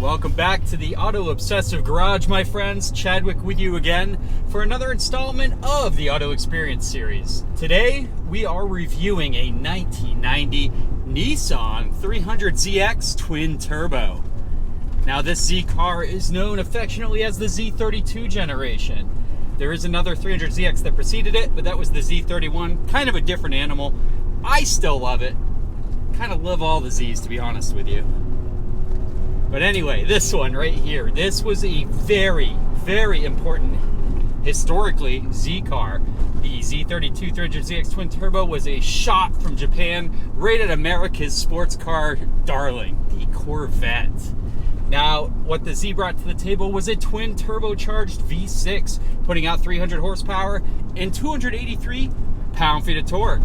Welcome back to the Auto Obsessive Garage, my friends. Chadwick with you again for another installment of the Auto Experience series. Today, we are reviewing a 1990 Nissan 300ZX Twin Turbo. Now, this Z car is known affectionately as the Z32 generation. There is another 300ZX that preceded it, but that was the Z31. Kind of a different animal. I still love it. Kind of love all the Zs, to be honest with you. But anyway, this one right here, this was a very, very important, historically, Z car. The Z32 300ZX Twin Turbo was a shot from Japan, right at America's sports car darling, the Corvette. Now, what the Z brought to the table was a twin turbocharged V6, putting out 300 horsepower and 283 pound-feet of torque.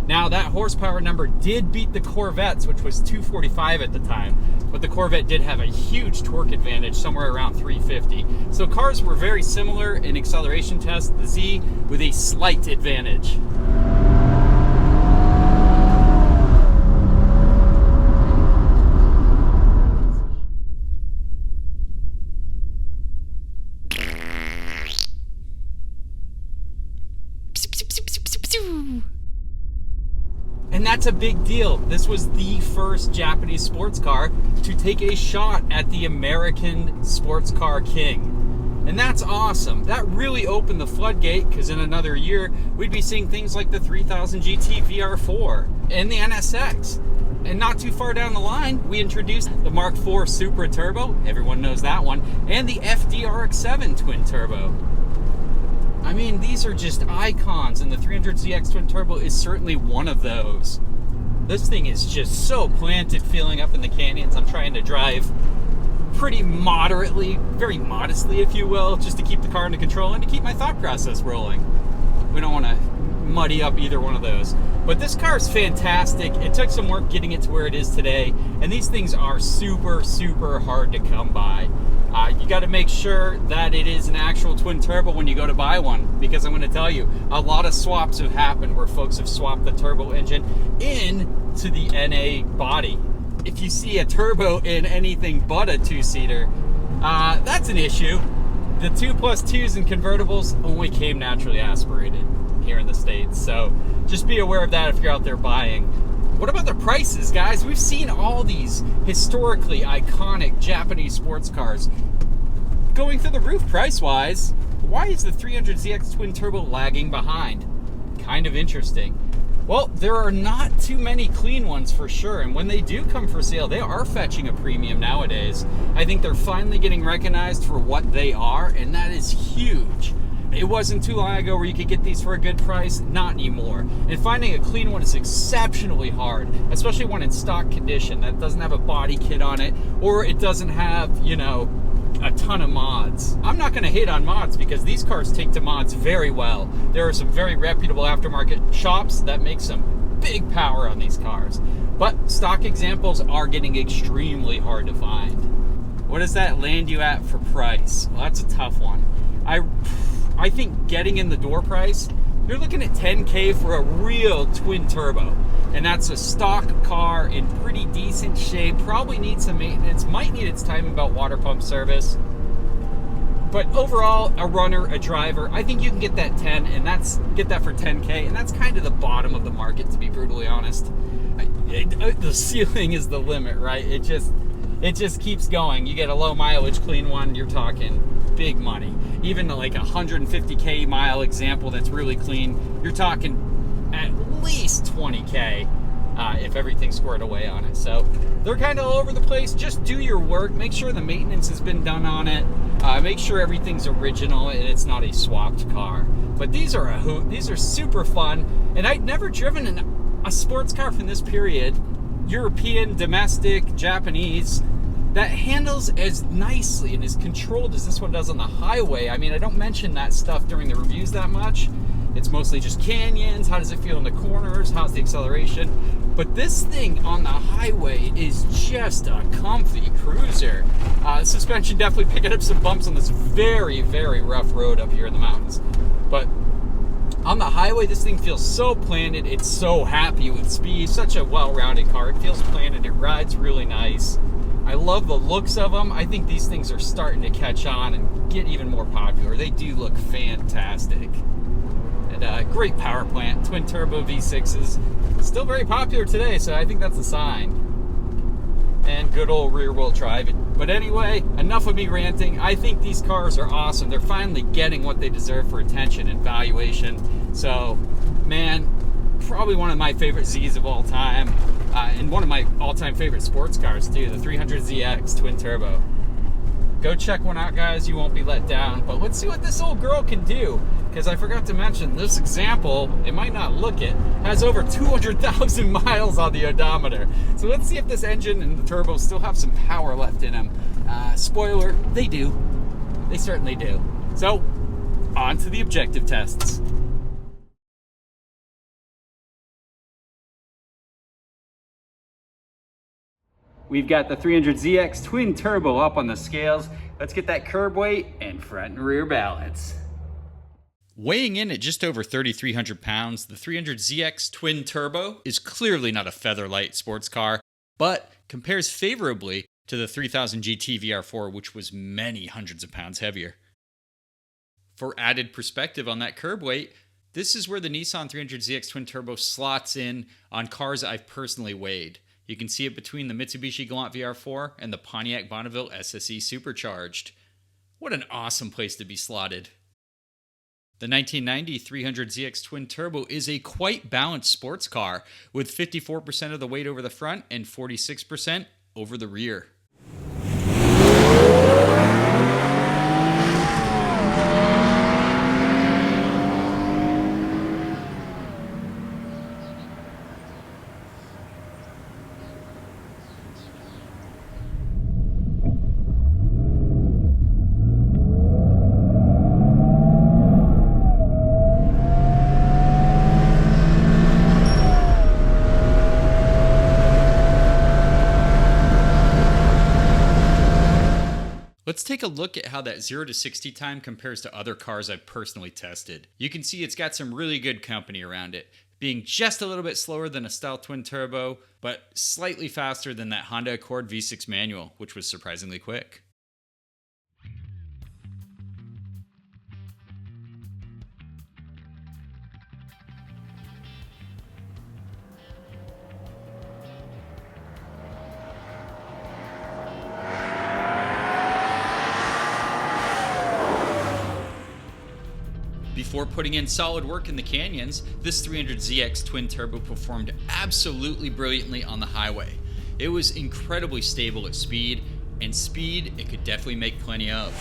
Now, that horsepower number did beat the Corvette's, which was 245 at the time, but the Corvette did have a huge torque advantage, somewhere around 350. So cars were very similar in acceleration tests, the Z with a slight advantage. And that's a big deal. This was the first Japanese sports car to take a shot at the American sports car king. And that's awesome. That really opened the floodgate, because in another year, we'd be seeing things like the 3000 GT VR4 and the NSX. And not too far down the line, we introduced the Mark IV Supra Turbo, everyone knows that one, and the FD-RX-7 Twin Turbo. I mean, these are just icons, and the 300ZX Twin Turbo is certainly one of those. This thing is just so planted, feeling up in the canyons. I'm trying to drive pretty moderately, very modestly, if you will, just to keep the car under control and to keep my thought process rolling. We don't want to muddy up either one of those. But this car is fantastic. It took some work getting it to where it is today, and these things are super, super hard to come by. You got to make sure that it is an actual twin turbo when you go to buy one, because I'm going to tell you, a lot of swaps have happened where folks have swapped the turbo engine into the NA body. If you see a turbo in anything but a two-seater, that's an issue. The 2+2s and convertibles only came naturally aspirated here in the States, so just be aware of that if you're out there buying. What about the prices, guys? We've seen all these historically iconic Japanese sports cars going through the roof price-wise. Why is the 300ZX Twin Turbo lagging behind? Kind of interesting. Well, there are not too many clean ones for sure, and when they do come for sale, they are fetching a premium nowadays. I think they're finally getting recognized for what they are, and that is huge. It wasn't too long ago where you could get these for a good price, not anymore. And finding a clean one is exceptionally hard, especially one in stock condition that doesn't have a body kit on it, or it doesn't have, you know, a ton of mods. I'm not going to hate on mods because these cars take to mods very well. There are some very reputable aftermarket shops that make some big power on these cars. But stock examples are getting extremely hard to find. What does that land you at for price? Well, that's a tough one. I think getting in the door price, you're looking at $10K for a real twin turbo. And that's a stock car in pretty decent shape, probably needs some maintenance, might need its time about water pump service. But overall, a runner, a driver, I think you can get that 10, and get that for $10K, and that's kind of the bottom of the market, to be brutally honest. The ceiling is the limit, right? It just keeps going. You get a low mileage clean one, you're talking big money. Even like a 150K mile example that's really clean, you're talking at least 20K if everything's squared away on it. So they're kind of all over the place. Just do your work. Make sure the maintenance has been done on it. Make sure everything's original and it's not a swapped car. But these are a hoot. These are super fun. And I'd never driven a sports car from this period, European, domestic, Japanese, that handles as nicely and as controlled as this one does on the highway. I mean, I don't mention that stuff during the reviews that much. It's mostly just canyons. How does it feel in the corners? How's the acceleration? But this thing on the highway is just a comfy cruiser. Suspension definitely picking up some bumps on this very, very rough road up here in the mountains. But on the highway, this thing feels so planted. It's so happy with speed. Such a well-rounded car. It feels planted. It rides really nice. I love the looks of them. I think these things are starting to catch on and get even more popular. They do look fantastic. And great power plant, twin turbo V6s. Still very popular today, so I think that's a sign. And good old rear wheel drive. But anyway, enough of me ranting. I think these cars are awesome. They're finally getting what they deserve for attention and valuation. So, man, probably one of my favorite Zs of all time. And one of my all-time favorite sports cars too, the 300ZX twin turbo. Go check one out, guys. You won't be let down. But let's see what this old girl can do. Because I forgot to mention, this example, it might not look it, has over 200,000 miles on the odometer. So let's see if this engine and the turbo still have some power left in them. Spoiler, they do. They certainly do. So, on to the objective tests. We've got the 300ZX twin turbo up on the scales. Let's get that curb weight and front and rear balance. Weighing in at just over 3,300 pounds, the 300ZX twin turbo is clearly not a featherlight sports car, but compares favorably to the 3000 GT VR4, which was many hundreds of pounds heavier. For added perspective on that curb weight, this is where the Nissan 300ZX twin turbo slots in on cars I've personally weighed. You can see it between the Mitsubishi Galant VR4 and the Pontiac Bonneville SSE Supercharged. What an awesome place to be slotted. The 1990 300ZX twin turbo is a quite balanced sports car with 54% of the weight over the front and 46% over the rear. Let's take a look at how that 0 to 60 time compares to other cars I've personally tested. You can see it's got some really good company around it, being just a little bit slower than a Stealth twin turbo, but slightly faster than that Honda Accord V6 manual, which was surprisingly quick. Before putting in solid work in the canyons, this 300ZX twin turbo performed absolutely brilliantly on the highway. It was incredibly stable at speed, and speed it could definitely make plenty of.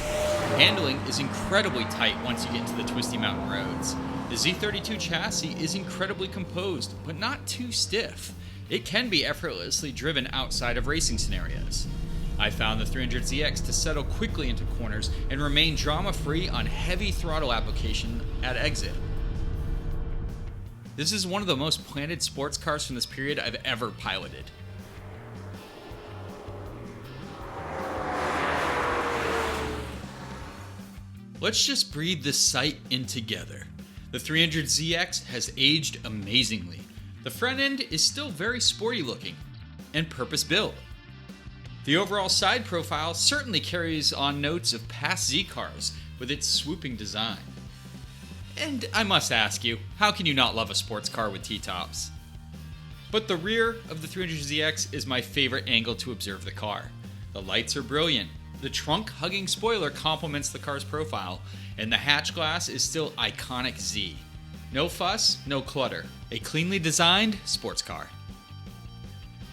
Handling is incredibly tight once you get into the twisty mountain roads. The Z32 chassis is incredibly composed, but not too stiff. It can be effortlessly driven outside of racing scenarios. I found the 300ZX to settle quickly into corners and remain drama-free on heavy throttle application at exit. This is one of the most planted sports cars from this period I've ever piloted. Let's just breathe this sight in together. The 300ZX has aged amazingly. The front end is still very sporty looking and purpose-built. The overall side profile certainly carries on notes of past Z cars with its swooping design. And I must ask you, how can you not love a sports car with T-tops? But the rear of the 300ZX is my favorite angle to observe the car. The lights are brilliant, the trunk-hugging spoiler complements the car's profile, and the hatch glass is still iconic Z. No fuss, no clutter. A cleanly designed sports car.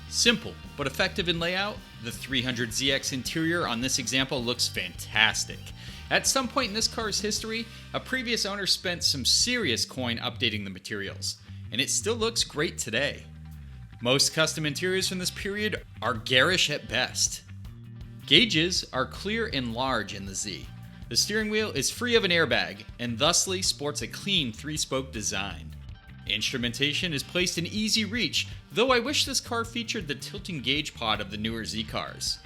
Simple, but effective in layout, the 300ZX interior on this example looks fantastic. At some point in this car's history, a previous owner spent some serious coin updating the materials, and it still looks great today. Most custom interiors from this period are garish at best. Gauges are clear and large in the Z. The steering wheel is free of an airbag, and thusly sports a clean 3-spoke design. Instrumentation is placed in easy reach, though I wish this car featured the tilting gauge pod of the newer Z cars.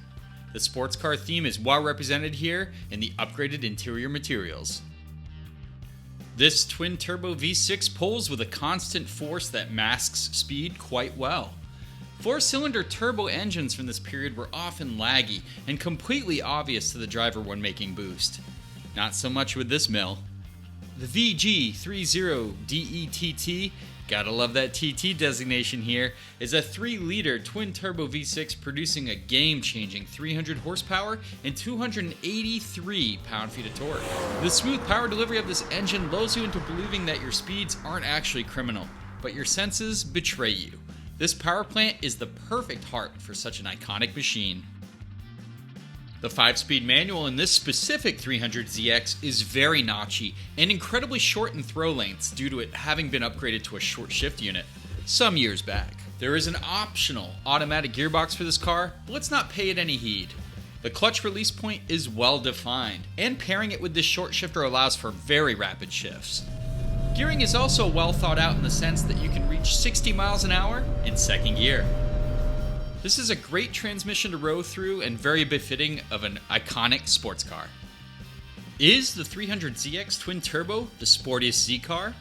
The sports car theme is well represented here in the upgraded interior materials. This twin-turbo V6 pulls with a constant force that masks speed quite well. Four-cylinder turbo engines from this period were often laggy and completely obvious to the driver when making boost. Not so much with this mill. The VG30DETT, gotta love that TT designation here, is a 3-liter twin-turbo V6 producing a game-changing 300 horsepower and 283 pound-feet of torque. The smooth power delivery of this engine lulls you into believing that your speeds aren't actually criminal, but your senses betray you. This power plant is the perfect heart for such an iconic machine. The 5-speed manual in this specific 300ZX is very notchy and incredibly short in throw lengths due to it having been upgraded to a short shift unit some years back. There is an optional automatic gearbox for this car, but let's not pay it any heed. The clutch release point is well defined, and pairing it with this short shifter allows for very rapid shifts. Gearing is also well thought out in the sense that you can reach 60 miles an hour in second gear. This is a great transmission to row through and very befitting of an iconic sports car. Is the 300ZX twin turbo the sportiest Z car?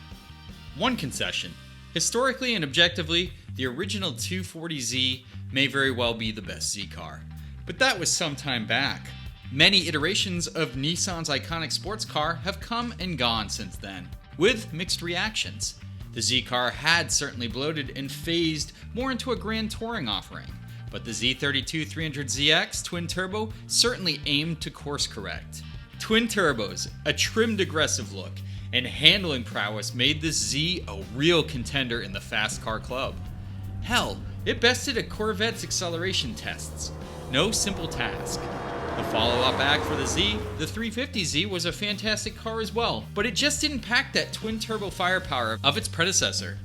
One concession. Historically and objectively, the original 240Z may very well be the best Z car. But that was some time back. Many iterations of Nissan's iconic sports car have come and gone since then, with mixed reactions. The Z car had certainly bloated and phased more into a grand touring offering, but the Z32 300ZX twin turbo certainly aimed to course correct. Twin turbos, a trimmed aggressive look, and handling prowess made this Z a real contender in the fast car club. Hell, it bested a Corvette's acceleration tests. No simple task. The follow-up act for the Z, the 350Z, was a fantastic car as well, but it just didn't pack that twin-turbo firepower of its predecessor.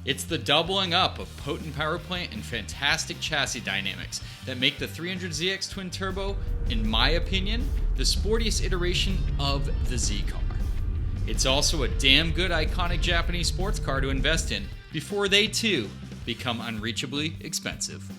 It's the doubling up of potent power plant and fantastic chassis dynamics that make the 300ZX twin turbo, in my opinion, the sportiest iteration of the Z car. It's also a damn good iconic Japanese sports car to invest in before they too become unreachably expensive.